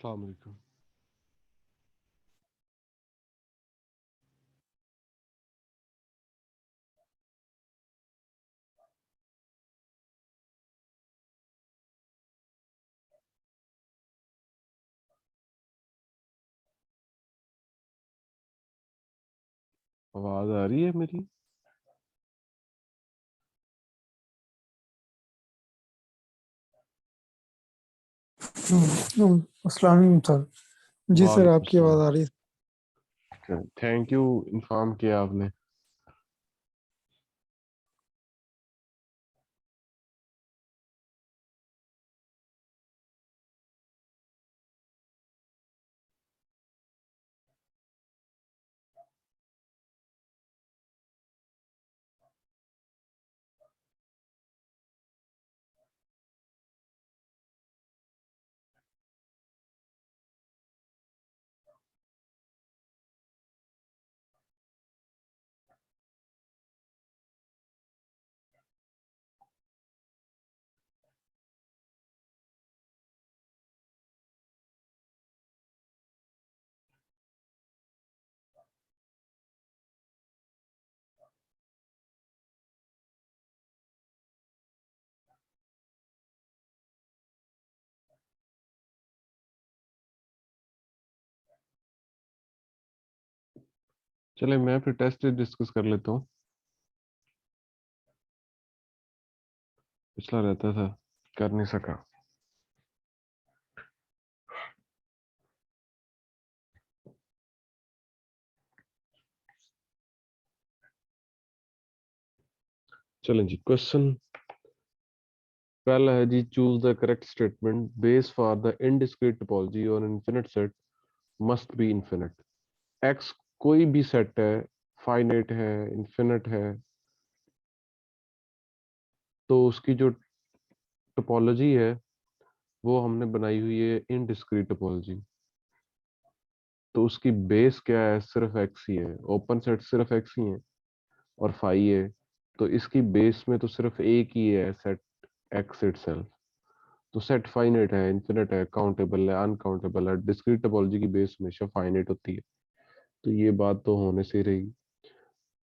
अस्सलाम वालेकुम। आवाज आ रही है मेरी? अस्सलाम वालेकुम सर। जी सर, वालेकुम आपकी आवाज़ सलाम। आ रही है। थैंक यू, इन्फॉर्म किया आपने। चले मैं फिर टेस्ट डिस्कस कर लेता हूँ। पिछला रहता था, कर नहीं सका। चलें जी, क्वेश्चन पहला है जी, choose the correct statement base for the indiscrete topology और infinite set must be infinite. X कोई भी सेट है, फाइनाइट है, इन्फिनिट है, तो उसकी जो टोपोलॉजी है वो हमने बनाई हुई है इनडिस्क्रीट टोपोलॉजी। तो उसकी बेस क्या है? सिर्फ एक्स ही है। ओपन सेट सिर्फ एक्स ही है और फाई है, तो इसकी बेस में तो सिर्फ एक ही है, सेट एक्स इटसेल्फ। तो सेट फाइनाइट है, इन्फिनिट है, काउंटेबल है, अनकाउंटेबल है। डिस्क्रीट टोपोलॉजी की बेस हमेशा फाइनाइट होती है, तो ये बात तो होने से ही रही।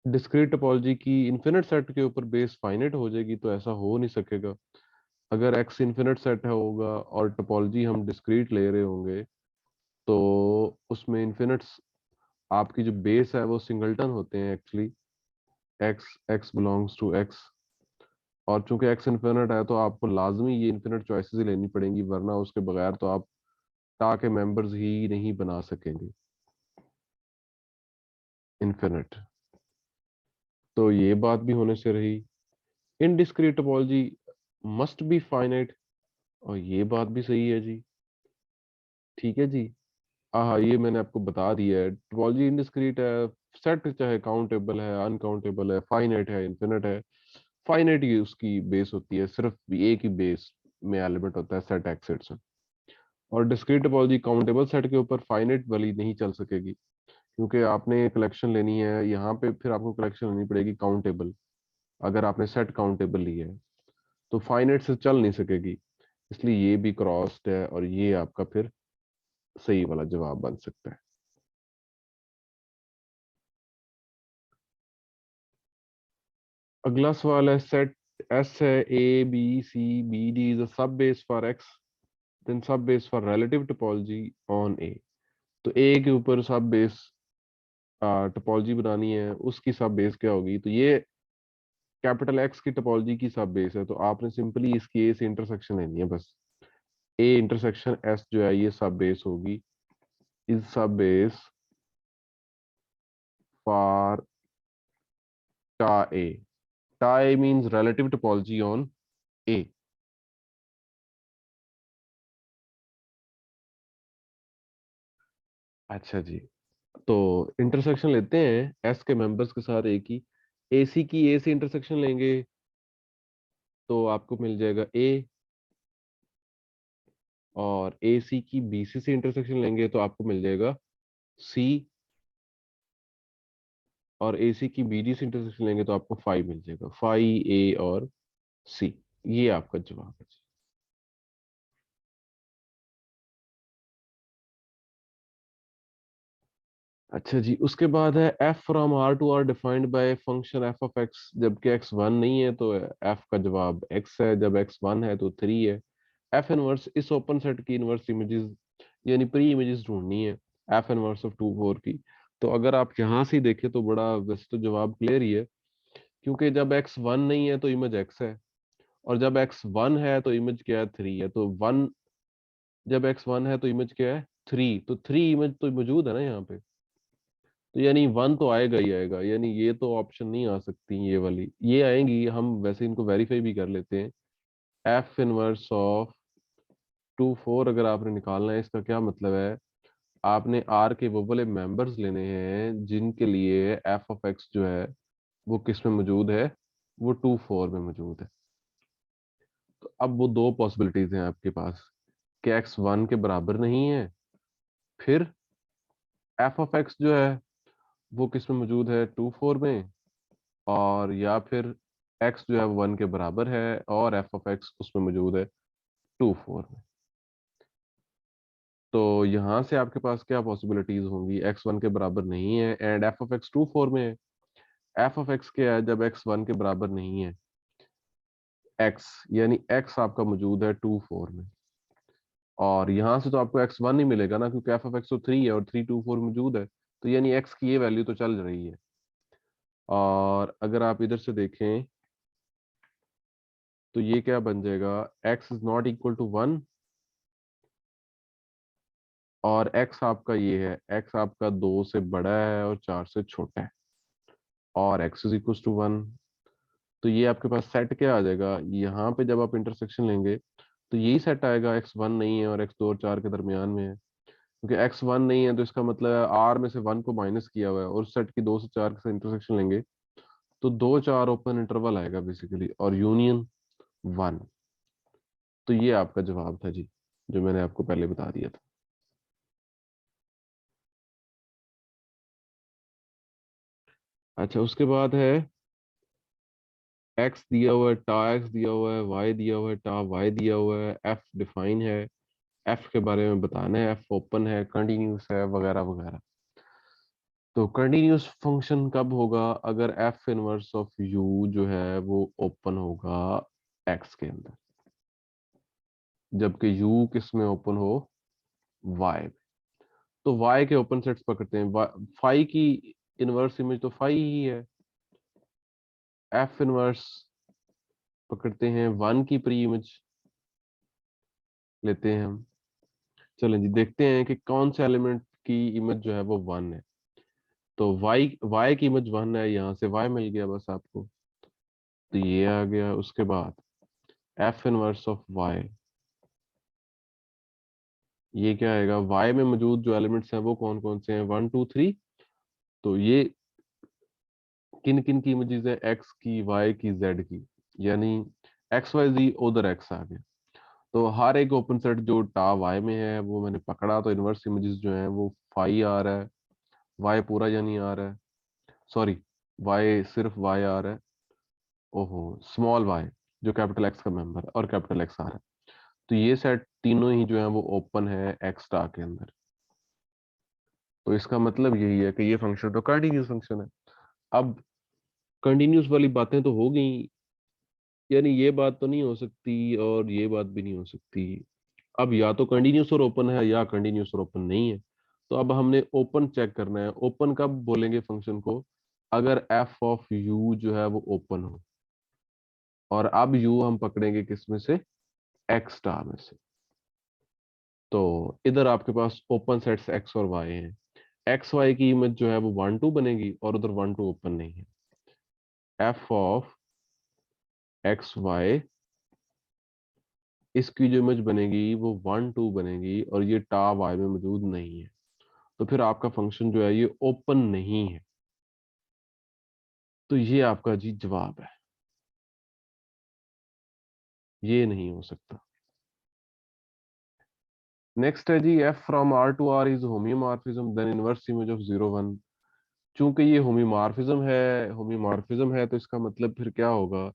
डिस्क्रीट टोपोलॉजी की इन्फिनिट सेट के ऊपर बेस फाइनाइट हो जाएगी, तो ऐसा हो नहीं सकेगा। अगर एक्स इन्फिनिट सेट है होगा और टोपोलॉजी हम डिस्क्रीट ले रहे होंगे, तो उसमें इन्फिनिट आपकी जो बेस है वो सिंगलटन होते हैं actually. X x belongs to x, और चूंकि एक्स इन्फिनिट है तो आपको लाजमी ये इन्फिनिट चॉइसेस ही लेनी पड़ेंगी, वरना उसके बगैर तो आप टा के मेंबर्स ही नहीं बना सकेंगे इन्फिनिट। तो ये बात भी होने से रही। Indiscrete topology must be finite, और ये बात भी सही है जी। ठीक है जी। हाँ, ये मैंने आपको बता दिया है, टोपोलॉजी इनडिस्क्रीट है। सेट चाहे काउंटेबल है, अनकाउंटेबल है, फाइनाइट है, इन्फिनिट है। फाइनाइट ही उसकी बेस होती है, सिर्फ एक ही बेस में एलिमेंट होता है, सेट एक्स इटसेल्फ। और डिस्क्रीट टोपोलॉजी काउंटेबल सेट के ऊपर फाइनाइट वाली नहीं चल सकेगी, क्योंकि आपने कलेक्शन लेनी है यहाँ पे, फिर आपको कलेक्शन लेनी पड़ेगी काउंटेबल। अगर आपने सेट काउंटेबल लिया है तो फाइनाइट से चल नहीं सकेगी। इसलिए ये भी क्रॉस्ड है, और ये आपका फिर सही वाला जवाब बन सकता है। अगला सवाल है, सेट एस है, A B C B D is a sub base for X, then sub base for relative topology on A. तो ए के ऊपर सब बेस टोपोलॉजी बनानी है, उसकी सब बेस क्या होगी? तो ये कैपिटल एक्स की टोपोलॉजी की सब बेस है, तो आपने सिंपली इसकी ए से इंटरसेक्शन लेनी है बस। ए इंटरसेक्शन एस जो है ये सब बेस होगी, इज सब बेस फॉर टा ए। टा ए मींस रिलेटिव टोपोलॉजी ऑन ए। अच्छा जी, तो इंटरसेक्शन लेते हैं एस के मेंबर्स के साथ ए की। ए सी की ए से इंटरसेक्शन लेंगे तो आपको मिल जाएगा ए, और ए सी की बी सी से इंटरसेक्शन लेंगे तो आपको मिल जाएगा सी, और ए सी की बी डी से इंटरसेक्शन लेंगे तो आपको फाइव मिल जाएगा, फाइव ए और सी। ये आपका जवाब है। अच्छा जी, उसके बाद है f from r to r defined by function f of x, जबकि x 1 नहीं है तो f का जवाब x है, जब x 1 है तो 3 है। f इनवर्स, इस ओपन सेट की इनवर्स इमेजेस यानी प्री इमेजेस ढूंढनी है f इनवर्स ऑफ 2 4 की। तो अगर आप यहाँ से देखें तो बड़ा वैसे तो जवाब क्लियर ही है, क्योंकि जब x 1 नहीं है तो इमेज x है, और जब x 1 है तो इमेज क्या है, 3 है। तो 1, जब x 1 है तो इमेज क्या है, 3, तो 3 इमेज तो मौजूद है ना यहाँ पे। तो यानी 1 तो आएगा ही आएगा, यानी ये तो ऑप्शन नहीं आ सकती, ये वाली ये आएंगी। हम वैसे इनको वेरीफाई भी कर लेते हैं। एफ इनवर्स ऑफ 2 4 अगर आपने निकालना है, इसका क्या मतलब है, आपने आर के वो वाले मेंबर्स लेने हैं जिनके लिए एफ ऑफ एक्स जो है वो किस में मौजूद है, वो 2 4 में मौजूद है। तो अब वो दो पॉसिबिलिटीज हैं आपके पास कि एक्स 1 के बराबर नहीं है, फिर एफ ऑफ एक्स जो है वो किस में मौजूद है, 2 4 में, और या फिर x जो है वो 1 के बराबर है और f ऑफ x उसमें मौजूद है 2 4 में। तो यहाँ से आपके पास क्या पॉसिबिलिटीज होंगी, x 1 के बराबर नहीं है एंड f ऑफ x 2 4 में है। f ऑफ x क्या है जब x 1 के बराबर नहीं है, x, यानी x आपका मौजूद है 2 4 में। और यहाँ से तो आपको x 1 नहीं मिलेगा ना, क्योंकि f ऑफ x तो 3 है और 3 2 4 मौजूद है। तो यानी x की ये वैल्यू तो चल रही है। और अगर आप इधर से देखें तो ये क्या बन जाएगा, x is not equal to 1, और x आपका ये है, x आपका 2 से बड़ा है और 4 से छोटा है, और x इज इक्वल टू 1। तो ये आपके पास सेट क्या आ जाएगा, यहाँ पे जब आप इंटरसेक्शन लेंगे तो यही सेट आएगा, x 1 नहीं है और x 2 और 4 के दरमियान में है। क्योंकि x 1 नहीं है तो इसका मतलब है r में से 1 को माइनस किया हुआ है, और उस सेट की 2 से 4 से इंटरसेक्शन लेंगे तो 2 4 ओपन इंटरवल आएगा बेसिकली, और यूनियन 1। तो ये आपका जवाब था जी, जो मैंने आपको पहले बता दिया था। अच्छा, उसके बाद है एक्स दिया हुआ है, टा एक्स दिया हुआ है, वाई दिया हुआ है, टा वाई दिया हुआ है, एफ डिफाइन है, एफ के बारे में बताना है, एफ ओपन है, कंटिन्यूस है, वगैरह वगैरह। तो कंटिन्यूस फंक्शन कब होगा, अगर एफ इनवर्स ऑफ यू जो है वो ओपन होगा एक्स के अंदर, जबकि यू किस में ओपन हो, वाई। तो वाई के ओपन सेट्स पकड़ते हैं, फाई की इनवर्स इमेज तो फाई ही है, एफ इनवर्स पकड़ते हैं, 1 की प्री इमेज लेते हैं हम। चलें जी, देखते हैं कि कौन से एलिमेंट की इमेज जो है वो 1 है। तो y की इमेज 1 है, यहाँ से y मिल गया बस आपको, तो ये आ गया। उसके बाद f इनवर्स ऑफ y, ये क्या आएगा, y में मौजूद जो एलिमेंट्स हैं वो कौन कौन से हैं, 1 2 3। तो ये किन किन की इमेजेस है, x की, y की, z की, यानी x y z उधर x आ गया। तो हर एक ओपन सेट जो टा y में है वो मैंने पकड़ा, तो इनवर्स इमेजेस जो हैं वो फाई आ रहा है, y पूरा यानी आ रहा है, सॉरी y सिर्फ y आ रहा है, ओहो स्मॉल y जो कैपिटल एक्स का मेंबर है, और कैपिटल एक्स आ रहा है। तो ये सेट तीनों ही जो है वो ओपन है एक्स स्टार के अंदर। तो इसका मतलब यही है कि ये फंक्शन तो कंटिन्यूस फंक्शन है। अब कंटिन्यूस वाली बातें तो हो गई, यानी ये बात तो नहीं हो सकती और ये बात भी नहीं हो सकती। अब या तो कंटिन्यूस और ओपन है या कंटिन्यूस और ओपन नहीं है। तो अब हमने ओपन चेक करना है। ओपन कब बोलेंगे फंक्शन को, अगर एफ ऑफ यू जो है वो ओपन हो, और अब यू हम पकड़ेंगे किस में से, एक्स स्टार में से। तो इधर आपके पास ओपन सेट्स एक्स और वाई हैं, एक्स वाई की इमेज जो है वो 1 2 बनेगी, और उधर 1 2 ओपन नहीं है। एफ ऑफ एक्स वाई, इसकी जो इमेज बनेगी वो 1 2 बनेगी, और ये टा वाई में मौजूद नहीं है। तो फिर आपका फंक्शन जो है ये ओपन नहीं है। तो ये आपका जी जवाब है, ये नहीं हो सकता। नेक्स्ट है जी, f from R to R is homeomorphism then inverse image of 0 1। चूंकि ये होम्योमॉर्फिज्म है तो इसका मतलब फिर क्या होगा,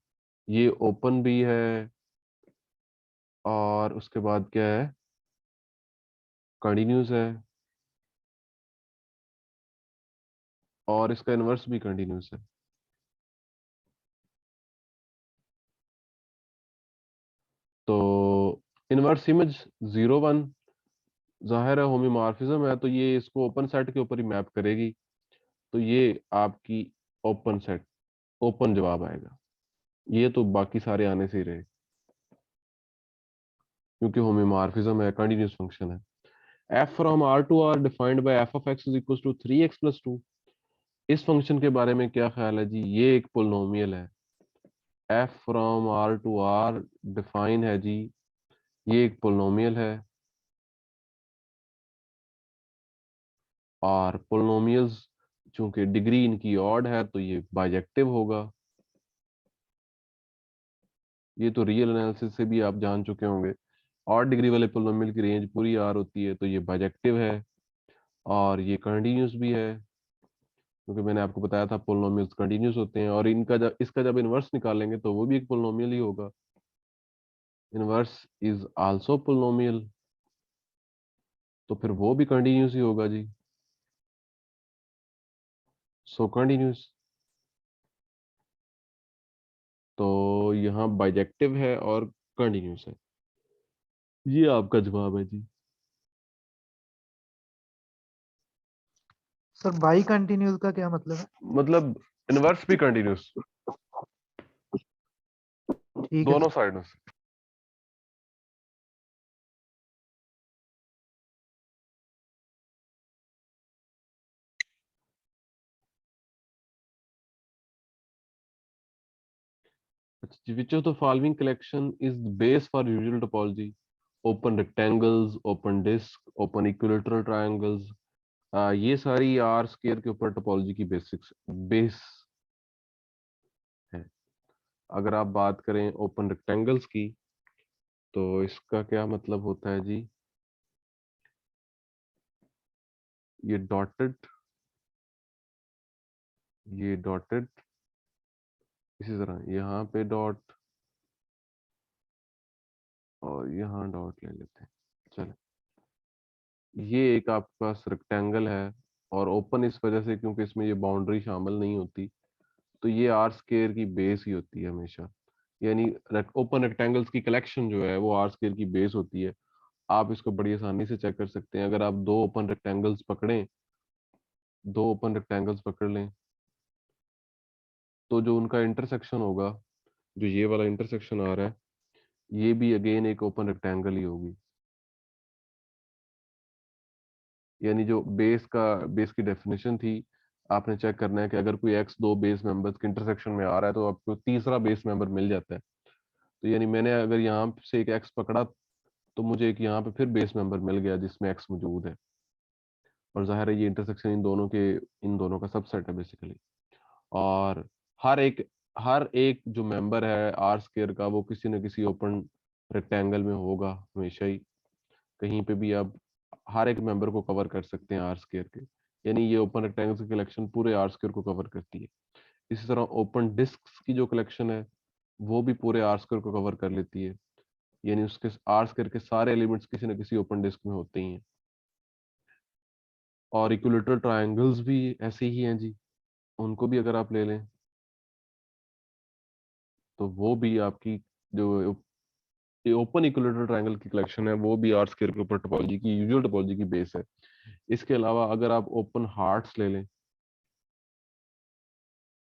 ये ओपन भी है, और उसके बाद क्या है, कंटिन्यूस है, और इसका इनवर्स भी कंटिन्यूस है। तो इनवर्स इमेज 0 1 जाहिर है होमोमॉर्फिज्म है, तो ये इसको ओपन सेट के ऊपर ही मैप करेगी। तो ये आपकी ओपन सेट, ओपन जवाब आएगा। ये तो बाकी सारे आने से ही रहे, क्योंकि होमोमॉर्फिज्म है, कंटीन्यूअस फंक्शन है। f from r to r defined bye f of x is equals to 3x plus 2। इस फंक्शन के बारे में क्या ख्याल है जी? ये एक पोलिनोमियल है। f from r to r define है जी, ये एक पोलिनोमियल है। और पोलिनोमियल्स चूंकि डिग्री इनकी ऑड है तो ये बाइजेक्टिव होगा। ये तो रियल एनालिसिस से भी आप जान चुके होंगे। ऑड डिग्री वाले पोलिनोमियल की रेंज पूरी आर होती है, तो ये बाइजेक्टिव है और ये कंटिन्यूस भी है, क्योंकि मैंने आपको बताया था पोलिनोमियल्स कंटिन्यूस होते हैं। और इनका जब इसका जब इनवर्स निकालेंगे तो वो भी एक पोलिनोमियल ही होगा। इनवर्स इज आल्सो पोलिनोमियल, तो फिर वो भी कंटिन्यूस ही होगा जी। सो कंटिन्यूस, तो यहाँ बाइजेक्टिव है और कंटिन्यूस है। ये आपका जवाब है जी। सर बाई कंटिन्यूस का क्या मतलब है? मतलब इनवर्स भी कंटिन्यूस, ठीक है दोनों सर। साइडों से। Which of the following collection is the base for usual topology? Open rectangles, open disk, open equilateral triangles। ये सारी आर स्क्वायर के ऊपर टोपोलॉजी की बेसिक्स बेस है। अगर आप बात करें ओपन रेक्टेंगल्स की, तो इसका क्या मतलब होता है जी? ये डॉटेड, ये डॉटेड, इसी तरह यहाँ पे डॉट और यहाँ डॉट ले लेते हैं। चलो, ये एक आपके पास रेक्टेंगल है और ओपन इस वजह से क्योंकि इसमें ये बाउंड्री शामिल नहीं होती, तो ये आर स्क्वायर की बेस ही होती है हमेशा। यानी ओपन रेक्टेंगल्स की कलेक्शन जो है वो आर स्क्वायर की बेस होती है। आप इसको बड़ी आसानी से चेक कर सकते हैं। अगर आप दो ओपन रेक्टेंगल्स पकड़ें, दो ओपन रेक्टेंगल्स पकड़ लें, तो जो उनका इंटरसेक्शन होगा, जो ये वाला इंटरसेक्शन आ रहा है, ये भी अगेन एक ओपन रेक्टेंगल ही होगी। यानी जो बेस की डेफिनेशन थी, आपने चेक करना है कि अगर कोई एक्स दो बेस मेंबर्स के इंटरसेक्शन में आ रहा है तो आपको तीसरा बेस मेंबर मिल जाता है। तो यानी मैंने अगर यहाँ से एक एक्स पकड़ा, तो मुझे एक यहाँ पे फिर बेस मेंबर मिल गया जिसमें एक्स मौजूद है। और जाहिर है ये इंटरसेक्शन इन दोनों का सबसेट है बेसिकली। और हर एक हर एक जो मेंबर है आर स्क्वायर का, वो किसी न किसी ओपन रेक्टेंगल में होगा हमेशा ही। कहीं पे भी आप हर एक मेंबर को कवर कर सकते हैं आर स्क्वायर के। यानी ये ओपन रेक्टेंगल्स की कलेक्शन पूरे आर स्क्वायर को कवर करती है। इसी तरह ओपन डिस्क्स की जो कलेक्शन है, वो भी पूरे आर स्क्वायर को कवर कर लेती है। यानी उसके आर स्क्वायर के सारे एलिमेंट्स किसी न किसी ओपन डिस्क में होते ही हैं। और इक्विलेटरल ट्रायंगल्स भी ऐसे ही हैं जी, उनको भी अगर आप ले लें तो वो भी आपकी जो ओपन इक्विलेटरल ट्रायंगल की कलेक्शन है, वो भी आर स्क्वायर के ऊपर टोपोलॉजी की, यूजुअल टोपोलॉजी की बेस है। इसके अलावा अगर आप ओपन हार्ट्स ले लें,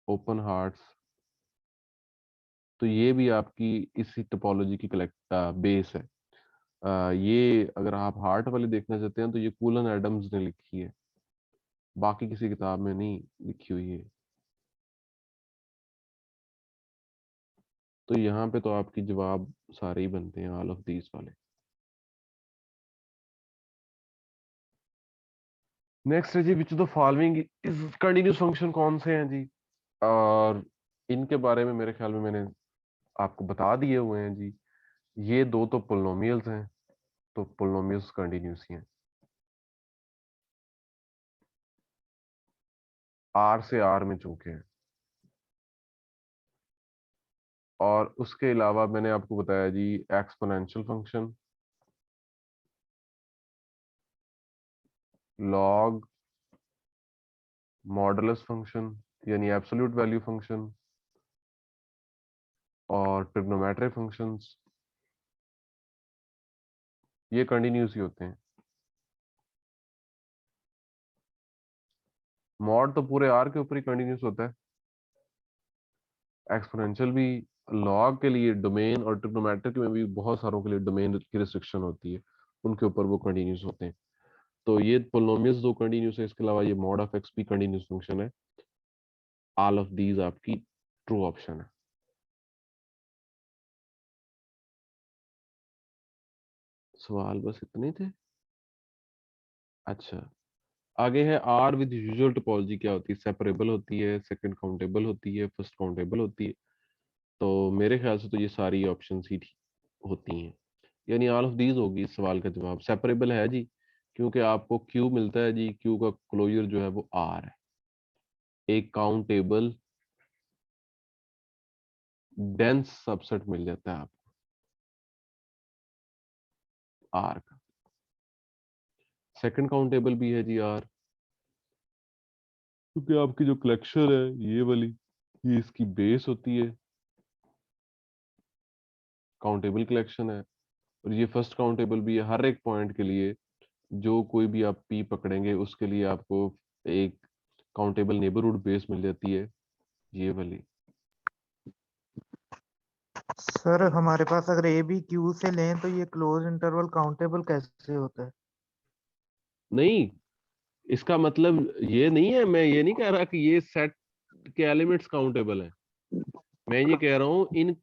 ओपन हार्ट्स, तो ये भी आपकी इसी टोपोलॉजी की कलेक्ट बेस है। ये अगर आप हार्ट वाली देखना चाहते हैं तो ये कूलन एडम्स ने लिखी है, बाकी किसी किताब में नहीं लिखी हुई है। तो यहाँ पे तो आपकी जवाब सारे ही बनते हैं, ऑल ऑफ दीज वाले। नेक्स्ट है जी, which of the following is continuous function, कौन से हैं जी? और इनके बारे में मेरे ख्याल में मैंने आपको बता दिए हुए हैं जी। ये दो तो पोलिनोमियल्स हैं, तो पोलिनोमियल्स कंटिन्यूस ही हैं। आर से आर में चूके हैं। और उसके अलावा मैंने आपको बताया जी exponential function, log modulus function यानी एब्सोल्यूट वैल्यू फंक्शन और ट्रिग्नोमेट्री फंक्शंस, ये कंटिन्यूस ही होते हैं। मॉड तो पूरे आर के ऊपर ही कंटिन्यूस होता है, एक्सपोनेंशियल भी, लॉग के लिए डोमेन और ट्रिग्नोमेट्रिक में भी बहुत सारों के लिए डोमेन की रिस्ट्रिक्शन होती है, उनके ऊपर वो कंटिन्यूस होते हैं। तो ये पोलिनोमियल्स दो कंटिन्यूस है, इसके अलावा ये मॉड ऑफ एक्स भी कंटिन्यूस फंक्शन है। ऑल ऑफ दीज आपकी ट्रू ऑप्शन है। सवाल बस इतने थे। अच्छा, आगे है आर विद यूजुअल टोपोलॉजी क्या होती है? सेपरेबल होती है, सेकंड काउंटेबल होती है, फर्स्ट काउंटेबल होती है। तो मेरे ख्याल से तो ये सारी ऑप्शंस ही होती हैं, यानी ऑल ऑफ दीज होगी इस सवाल का जवाब। सेपरेबल है जी, क्योंकि आपको क्यू मिलता है जी, क्यू का क्लोजर जो है वो आर है। एक काउंटेबल डेंस सबसेट मिल जाता है आपको आर का। सेकंड काउंटेबल भी है जी आर, क्योंकि आपकी जो कलेक्शन है ये वाली, ये इसकी बेस होती है, काउंटेबल कलेक्शन है। और ये फर्स्ट काउंटेबल भी है, हर एक पॉइंट के लिए जो कोई भी आप पी पकड़ेंगे उसके लिए आपको एक काउंटेबल नेबरहुड बेस मिल जाती है, ये वाली। सर हमारे पास अगर ए बी क्यू से लें तो ये क्लोज इंटरवल काउंटेबल कैसे होता है? नहीं, इसका मतलब ये नहीं है, मैं ये नहीं कह रहा कि ये सेट के एलिमेंट्स काउंटेबल है। मैं ये कह रहा हूं इन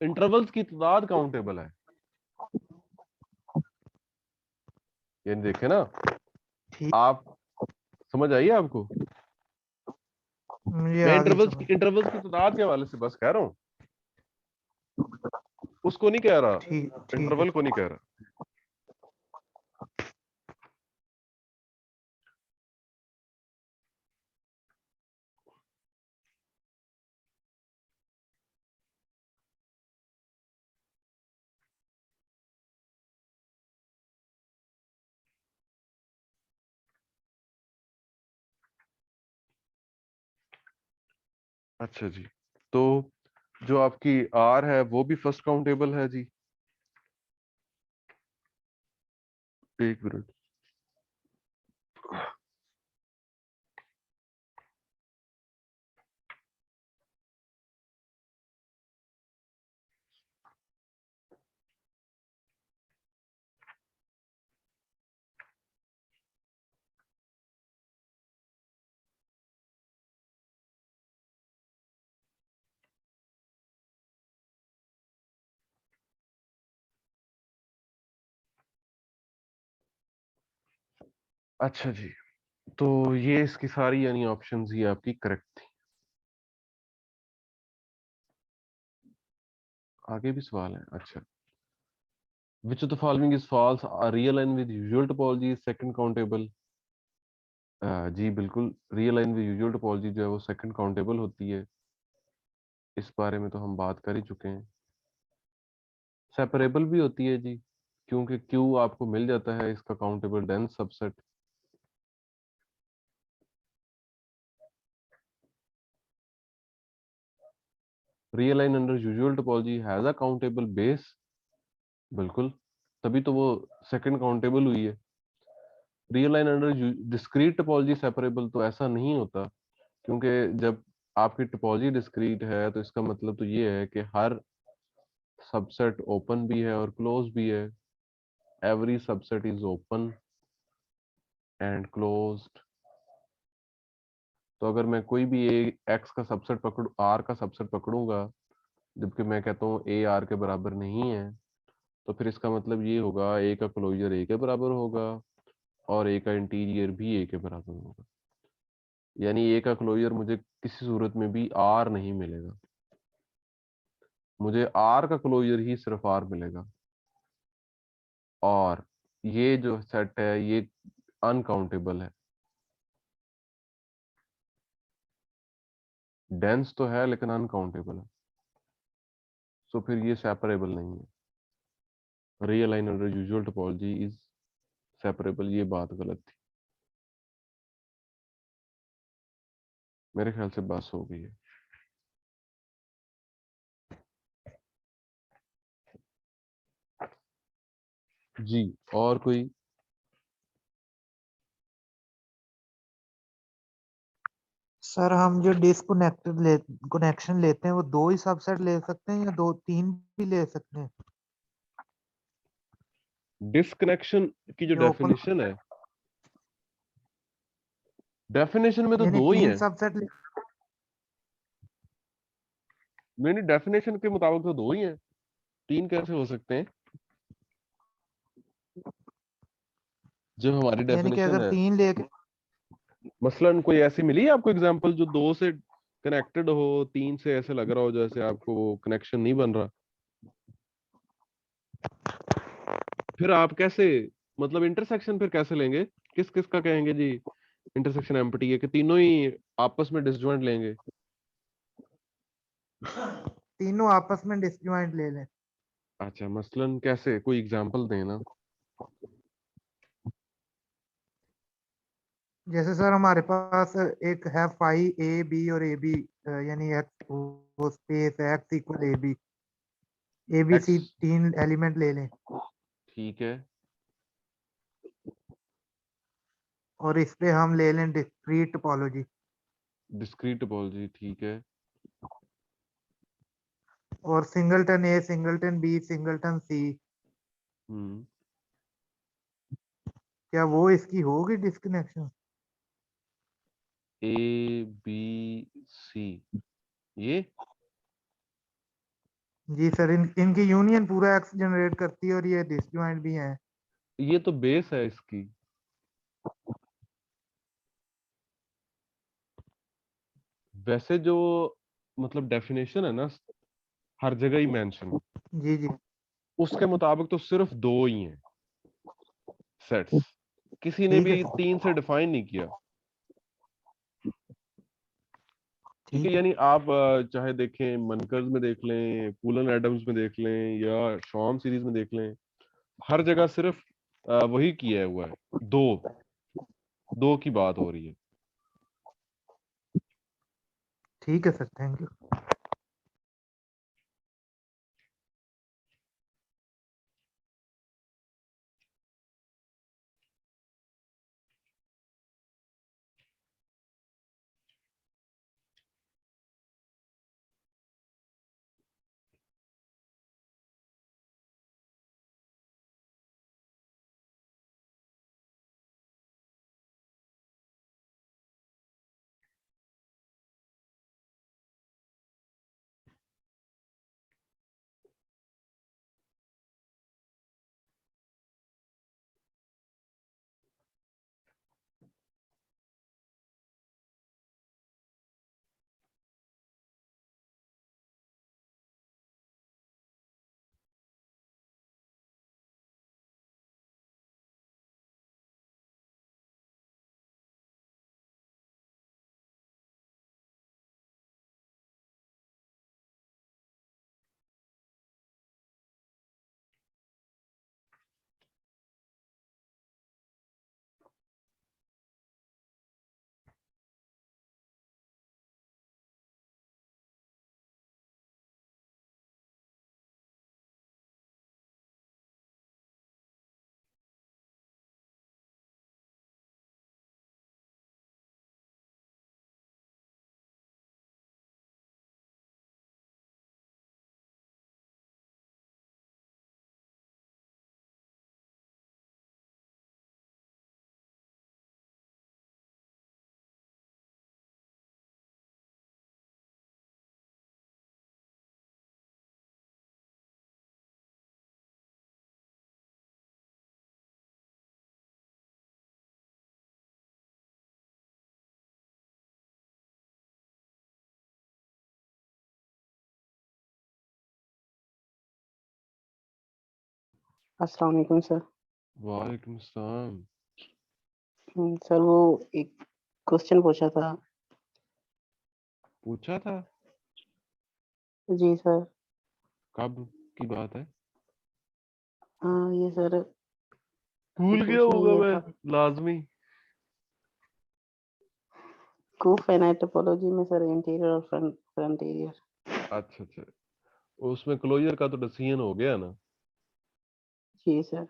इंटरवल्स की तादाद काउंटेबल है। ये देखे ना ठीक, आप, समझ आई आपको? मुझे मैं आ गई इंटरवल्स समझ। इंटरवल्स की तादाद के हवाले से बस कह रहा हूँ, उसको नहीं कह रहा, ठीक ठीक है। इंटरवल को नहीं कह रहा। अच्छा जी, तो जो आपकी आर है वो भी फर्स्ट काउंटेबल है जी। एक मिनट। अच्छा जी, तो ये इसकी सारी यानी ऑप्शंस ही आपकी करेक्ट थी। आगे भी सवाल है। अच्छा, which of the following is false? Real line with usual topology is second countable. जी बिल्कुल, real line with usual topology जो है वो सेकंड काउंटेबल होती है, इस बारे में तो हम बात कर ही चुके हैं। सेपरेबल भी होती है जी, क्योंकि क्यू आपको मिल जाता है इसका countable dense subset. Real line under usual topology has a countable base, बिल्कुल, तभी तो वो सेकंड काउंटेबल हुई है। Real line under discrete topology separable तो ऐसा नहीं होता, क्योंकि जब आपकी टोपोलॉजी डिस्क्रीट है तो इसका मतलब तो ये है कि हर सबसेट ओपन भी है और क्लोज भी है। Every subset is open and closed. तो अगर मैं कोई भी एक्स का सबसेट पकड़ू, आर का सबसेट पकड़ूंगा, जबकि मैं कहता हूँ ए आर के बराबर नहीं है, तो फिर इसका मतलब ये होगा ए का क्लोजर ए के बराबर होगा और ए का इंटीरियर भी ए के बराबर होगा। यानी ए का क्लोजर मुझे किसी सूरत में भी आर नहीं मिलेगा, मुझे आर का क्लोजर ही सिर्फ आर मिलेगा। और ये जो सेट है ये अनकाउंटेबल है, डेंस तो है लेकिन अनकाउंटेबल है, तो फिर ये सेपरेबल नहीं है। Real line under usual topology is separable, ये बात गलत थी। मेरे ख्याल से बस हो गई है। जी, और कोई? सर हम जो कनेक्शन लेते हैं वो 2 ही सबसेट ले सकते हैं या 2-3 भी ले सकते हैं? डिस्कनेक्शन की जो ये ओपन डेफिनेशन है, डेफिनेशन में तो यानी दो ही 3 हैं। सबसेट मेरी डेफिनेशन के मुताबिक तो दो ही हैं, तीन कैसे हो सकते हैं? जो हमारी यानी कि डेफिनेशन अगर है, 3 लेके मसलन कोई ऐसी मिली है आपको एग्जांपल जो दो से कनेक्टेड हो, तीन से ऐसे लग रहा हो जैसे आपको कनेक्शन नहीं बन रहा? फिर आप कैसे, मतलब इंटरसेक्शन फिर कैसे लेंगे? किस किस का कहेंगे जी इंटरसेक्शन एम्प्टी है, कि तीनों ही आपस में डिसजॉइंट लेंगे? तीनों आपस में डिसजॉइंट ले लें? अच्छा, मसलन कैसे, कोई एग्जांपल देना। जैसे सर हमारे पास एक है फाई ए बी और ए बी, यानी एक्स वो स्पेस है x equal a B, a B c x, 3 element ले लें ठीक है। और इस पे हम ले लें डिस्क्रीट टोपोलॉजी डिस्क्रीट टोपोलॉजी, ठीक है। और सिंगलटन ए सिंगलटन बी सिंगलटन सी, हम्म। क्या वो इसकी होगी डिस्कनेक्शन? ए बी सी, ये जी सर, इनकी यूनियन पूरा एक्स जनरेट करती है और ये डिसजॉइंट भी है। ये तो बेस है इसकी। वैसे जो मतलब डेफिनेशन है ना, हर जगह ही मेंशन, जी जी उसके मुताबिक तो सिर्फ दो ही हैं सेट्स, किसी ने ठीक है भी सर, तीन से डिफाइन नहीं किया। ठीक है, ठीक है। यानी आप चाहे देखें मनकर्स में देख लें, कूलन एडम्स में देख लें, या शॉर्म सीरीज में देख लें, हर जगह सिर्फ वही किया हुआ है, दो, दो की बात हो रही है। ठीक है सर, थैंक यू। अस्सलाम वालेकुम सर। वालेकुम सलाम। सर वो एक क्वेश्चन पूछा था। पूछा था? जी सर। कब की बात है? हाँ, ये सर भूल गया पूछना ही होगा है मैं, था। लाजमी। कोफाइनाइट टोपोलॉजी में सर इंटीरियर और फ्रंटियर। अच्छा, उसमें क्लोजर का तो डिसीजन हो गया ना, जी सर।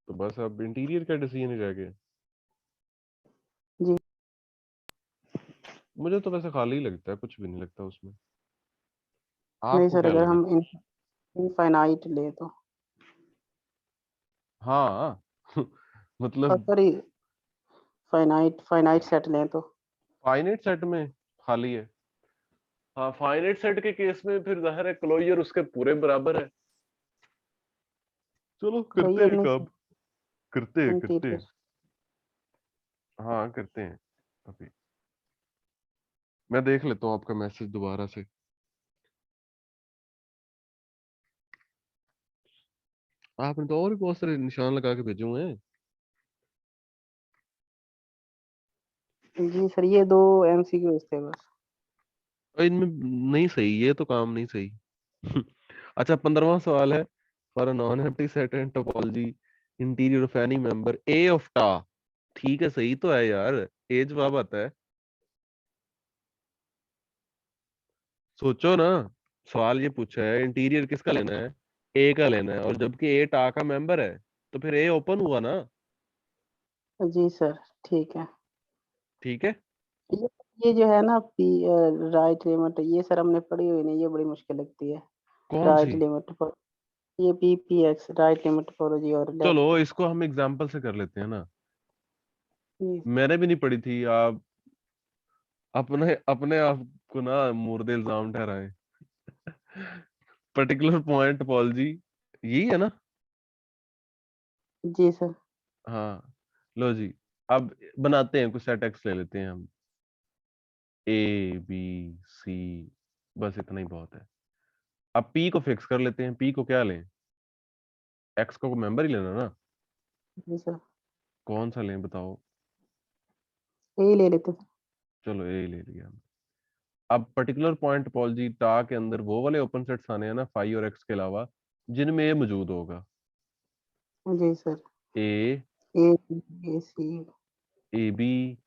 तो बस अब इंटीरियर का डिसीजन ही रह गया। जी। मुझे तो वैसे खाली ही लगता है, कुछ भी नहीं लगता उसमें। नहीं आपको सर, क्या अगर लगा? हम इनफाइनाइट ले तो, हाँ मतलब सॉरी, फाइनाइट सेट लें तो। फाइनाइट सेट में खाली है। हाँ, फाइनाइट सेट के केस में फिर जाहिर है क्लोजर उसके पूरे बराबर है। चलो करते क्लोजर हैं नहीं काम, सर, करते इंटीरियर। हैं। हाँ करते हैं। अभी मैं देख लेता हूँ आपका मैसेज दोबारा से। आपने तो और भी बहुत सारे निशान लगा के भेजे हुए हैं। जी सर, ये 2 MCQ थे बस। और इनमें नहीं सही, ये तो काम नहीं सही। अच्छा, 15वां सवाल है। For a non empty set and topology interior of any member A of टा। ठीक है, सही तो है यार, ए जवाब आता है। सोचो ना, सवाल ये पूछा है इंटीरियर किसका लेना है, ए का लेना है, और जबकि ए टा का मेंबर है तो फिर ए ओपन हुआ ना। जी सर, ठीक है। ठीक है। ये ये जो है ना, पी राइट लिमिट, ये सर हमने पढ़ी हुई नहीं, ये बड़ी मुश्किल लगती है। कौन राइट सी? लिमिट पर ये PPX राइट लिमिट टोपोलॉजी और चलो लेफ्ट। इसको हम एग्जांपल से कर लेते हैं ना। जी मैंने भी नहीं पढ़ी थी, आप अपने अपने आप को ना मुर्दे इल्जाम ठहराए। पर्टिकुलर पॉइंट टोपोलॉजी यही है ना। जी सर। हाँ, लो जी। अब बनाते हैं, कुछ सेट एक्स ले लेते हैं हम, A B C, बस इतना ही बहुत है। अब P को फिक्स कर लेते हैं। P को क्या लें? X को मेंबर ही लेना ना। जी सर, कौन सा लें बताओ? यही ले लेते हैं। चलो A ही ले लिया हमने। अब पर्टिकुलर पॉइंट टोपोलॉजी टा के अंदर वो वाले ओपन सेट्स आने हैं ना, फाई और एक्स के अलावा, जिनमें ए मौजूद होगा। जी sir. A AC। A B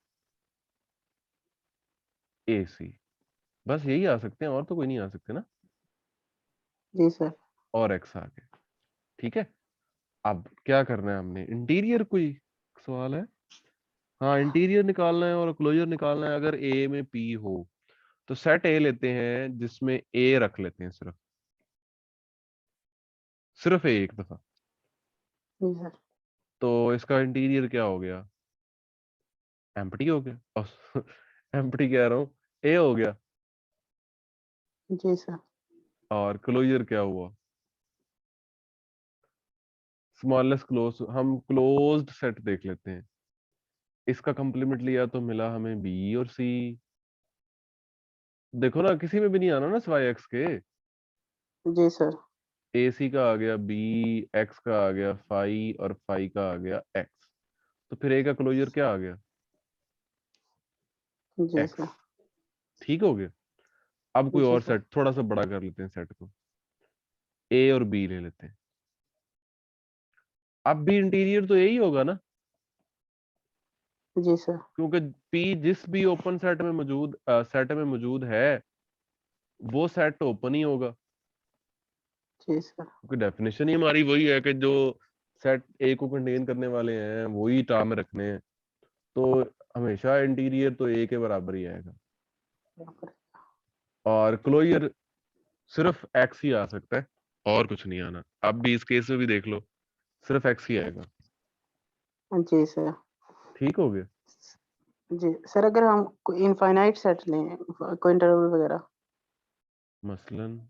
A C, बस यही आ सकते हैं, और तो कोई नहीं आ सकते ना। जी सर। और एक्स आ गए। ठीक है। अब क्या करना है हमने, इंटीरियर कोई सवाल है? हाँ, इंटीरियर निकालना है और क्लोजर निकालना है। अगर ए में पी हो तो सेट ए लेते हैं जिसमें ए रख लेते हैं, सिर्फ ए एक दफा। जी सर। तो इसका इंटीरियर क्या हो गया? एम्प्टी हो गया। एम्प्टी कह रहा हूँ, ए हो गया। जी सर। और क्लोजर क्या हुआ? स्मॉलेस्ट क्लोज, हम क्लोज्ड सेट देख लेते हैं। इसका कंप्लीमेंट लिया तो मिला हमें बी और सी। देखो ना, किसी में भी नहीं आना ना सिवाय एक्स के। जी सर। ए सी का आ गया बी, एक्स का आ गया फाई, और फाई का आ गया एक्स। तो फिर ए का क्लोजर क्या आ गया? जी एक्स। सर। ठीक हो गया। अब कोई जी और सर। सेट थोड़ा सा बड़ा कर लेते हैं सेट को, ए और बी ले लेते हैं। अब भी इंटीरियर तो यही होगा ना, जी सर। क्योंकि पी जिस भी ओपन सेट में मौजूद है वो सेट ओपन ही होगा। जी सर। क्योंकि डेफिनेशन ही हमारी वही है कि जो सेट ए को कंटेन करने वाले हैं वही टा में रखने हैं। तो हमेशा इंटीरियर तो ए के बराबर ही आएगा। और क्लोजर सिर्फ एक्स ही आ सकता है, और कुछ नहीं आना। अब भी इस केस में भी देख लो, सिर्फ एक्स ही आएगा। जी सर। ठीक हो गया। जी सर, अगर हम कोई इनफाइनाइट सेट लें, कोई इंटरवल वगैरह, मसलन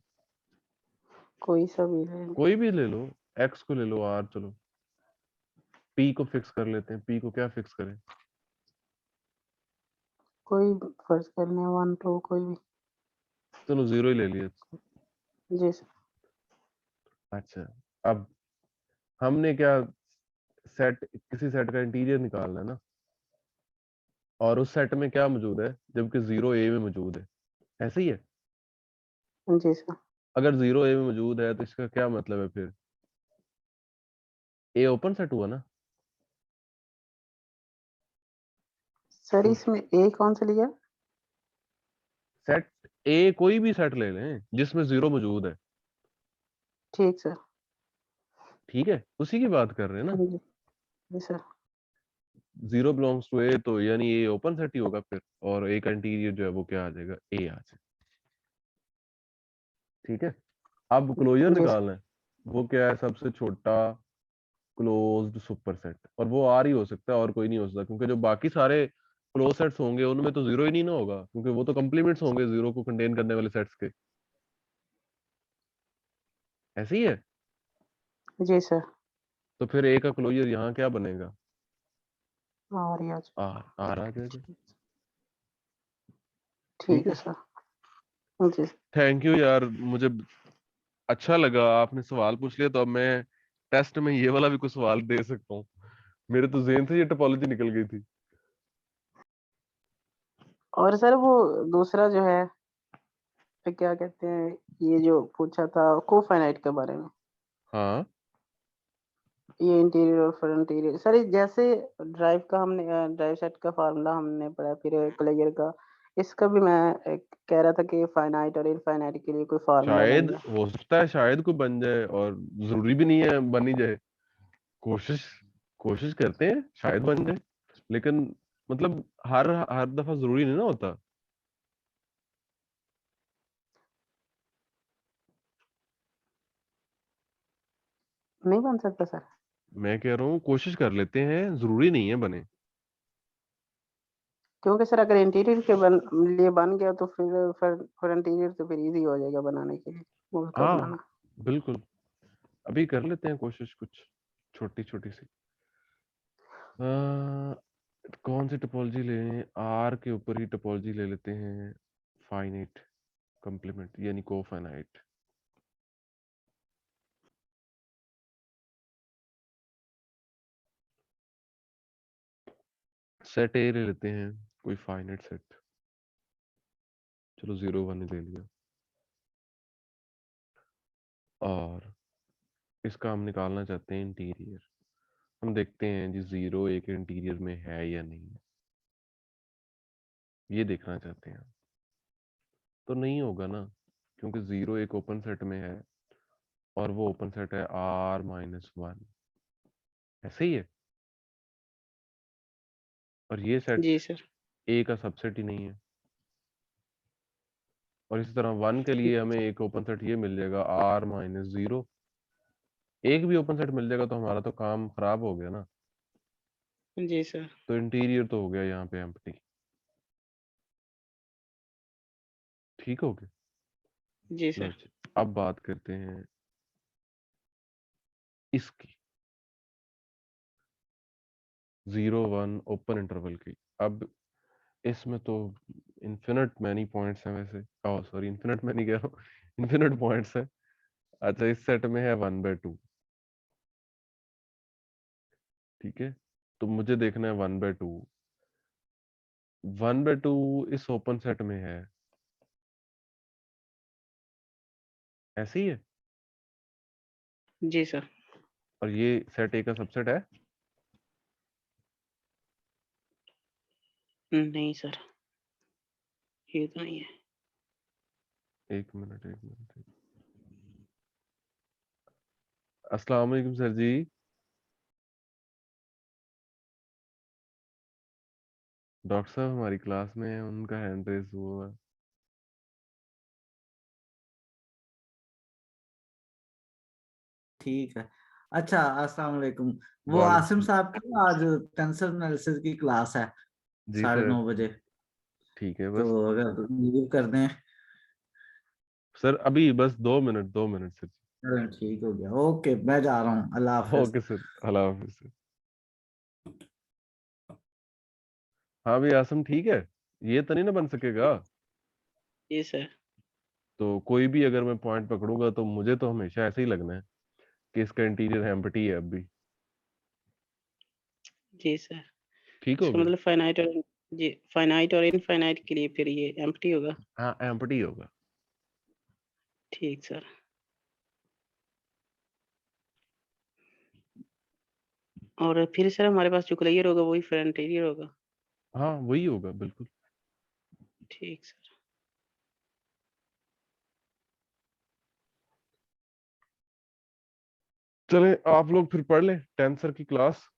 कोई सा भी ले, कोई भी ले लो, एक्स को ले लो, आर चलो, पी को फिक्स कर लेते हैं। पी को क्या फिक्स करें? कोई फर्ज कर लें 1 2 कोई भी। चलो 0 ही ले लिए। जी सर। अच्छा, अब हमने क्या, सेट, किसी सेट का इंटीरियर निकालना है ना, और उस सेट में क्या मौजूद है, जबकि 0 ए में मौजूद है। ऐसे ही है। जी सर। अगर 0 ए में मौजूद है तो इसका क्या मतलब है फिर? ए ओपन सेट हुआ ना। सर तो इसमें ए कौन सा लिया? सेट ए कोई भी सेट ले लें जिसमें 0 मौजूद है, ठीक सर। ठीक है, उसी की बात कर रहे हैं ना। जी जी सर। 0 बिलोंग्स टू ए, तो यानी ये ओपन सेट ही होगा फिर, और ए का इंटीरियर जो है वो क्या आ जाएगा, ए आ जाएगा। ठीक है, अब क्लोजर जी सर। निकालना है, वो क्या है, सबसे छोटा क्लोज्ड सुपरसेट, और वो आर ही हो सकता है और कोई नहीं हो सकता, क्योंकि जो बाकी सारे क्लोज सेट्स होंगे उनमें तो 0 ही नहीं ना होगा, क्योंकि वो तो कंप्लीमेंट्स होंगे 0 को कंटेन करने वाले सेट्स के। ऐसे ही है, जी सर। तो फिर ए का क्लोजर यहाँ क्या बनेगा, और ये आर, आर आ जाएगा। ठीक ठीक है है, सर। जी थैंक यू यार, मुझे अच्छा लगा आपने सवाल पूछ लिया, तो अब मैं टेस्ट में ये वाला भी कुछ सवाल दे सकता हूँ। मेरे तो ज़हन से ये टोपोलॉजी निकल गई थी। और सर वो दूसरा जो है तो क्या कहते हैं, ये जो पूछा था कोफाइनाइट के बारे में, हाँ, ये इंटीरियर और फ्रंटीरियर सर, ये जैसे ड्राइव का हमने ड्राइव सेट का फार्मूला हमने पढ़ा, फिर क्लियर का, इसका भी मैं कह रहा था कि फाइनाइट और इनफाइनाइट के लिए कोई फार्मूला बन शायद जाए। हो सकता है, शायद कोई बन जाए, और जरूरी भी नहीं है बन ही जाए। कोशिश कोशिश करते हैं शायद बन जाए, लेकिन मतलब हर हर दफा जरूरी नहीं ना होता। नहीं बन सकता सर? मैं कह रहा हूँ कोशिश कर लेते हैं, जरूरी नहीं है बने। क्योंकि सर अगर इंटीरियर के लिए बन गया तो फिर फ्रंटीरियर तो फिर इजी हो जाएगा बनाने के लिए, उसका हाँ, बनाना। बिल्कुल, अभी कर लेते हैं कोशिश कुछ छोटी छोटी सी। कौन सी टोपोलॉजी लें, आर के ऊपर ही टोपोलॉजी ले लेते हैं, फाइनाइट कंप्लीमेंट यानी कोफाइनाइट। सेट ए ले लेते हैं, कोई फाइनाइट सेट, चलो 0 1 ले लिया, और इसका हम निकालना चाहते हैं इंटीरियर। हम देखते हैं जी 0 एक इंटीरियर में है या नहीं, ये देखना चाहते हैं। तो नहीं होगा ना, क्योंकि 0 एक ओपन सेट में है, और वो ओपन सेट है R-1, ऐसे ही है, और ये सेट जी सर। ए का सबसेट ही नहीं है। और इसी तरह 1 के लिए हमें एक ओपन सेट ये मिल जाएगा R-0, एक भी ओपन सेट मिल जाएगा तो हमारा तो काम खराब हो गया ना। जी सर। तो इंटीरियर तो हो गया यहाँ पे एम्प्टी, ठीक हो गया। जी लो सर। जी, अब बात करते हैं इसकी 0 1 ओपन इंटरवल की। अब इसमें तो इन्फिनिट मैनी पॉइंट्स हैं वैसे, ओह सॉरी, इन्फिनिट मैनी कह रहा हूँ, इन्फिनिट पॉइंट्स है। अच्छा, इस सेट में है 1/2, ठीक है, तो मुझे देखना है 1/2, 1/2 इस ओपन सेट में है, ऐसे ही है, जी सर। और ये सेट ए का सबसेट है। नहीं सर, ये तो नहीं है। एक मिनट, अस्सलाम वालेकुम सर जी। डॉक्टर साहब हमारी क्लास में है, उनका हैंड रेस हुआ है। ठीक है। अच्छा, अस्सलाम वालेकुम। वो आसिम वालेकुम, साहब की ना आज टेंसर एनालिसिस की क्लास है जी सर, 9:30 बजे, ठीक है, तो बस अगर लीव कर दें। सर अभी बस 2 मिनट, 2 मिनट सर। चलें, ठीक हो गया, ओके, मैं जा रहा हूँ, अल्लाह हाफिज। ओके सर, अल्लाह हाफिज सर। हाँ भी आसम ठीक है, ये तो नहीं ना बन सकेगा। जी सर। तो कोई भी अगर मैं पॉइंट पकड़ूंगा तो मुझे तो हमेशा ऐसे ही लगना है कि इसका इंटीरियर एम्प्टी है अब भी। जी सर। ठीक हो इसका गया, मतलब फाइनाइट और, जी फाइनाइट और इनफाइनाइट के लिए फिर ये एम्प्टी होगा। हाँ एम्प्टी होगा। ठीक सर। और फिर सर हमारे पास जो क्लियर होगा वही फ्रंटीरियर होगा। हाँ वही होगा बिल्कुल। ठीक सर। चले आप लोग फिर पढ़ लें टेंसर की क्लास।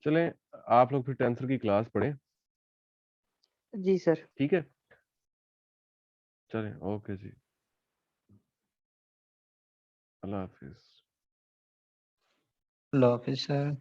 चलें आप लोग फिर टेंसर की क्लास पढ़ें। जी सर। ठीक है, चलें, ओके जी, अल्लाह हाफिज। अल्लाह हाफिज सर।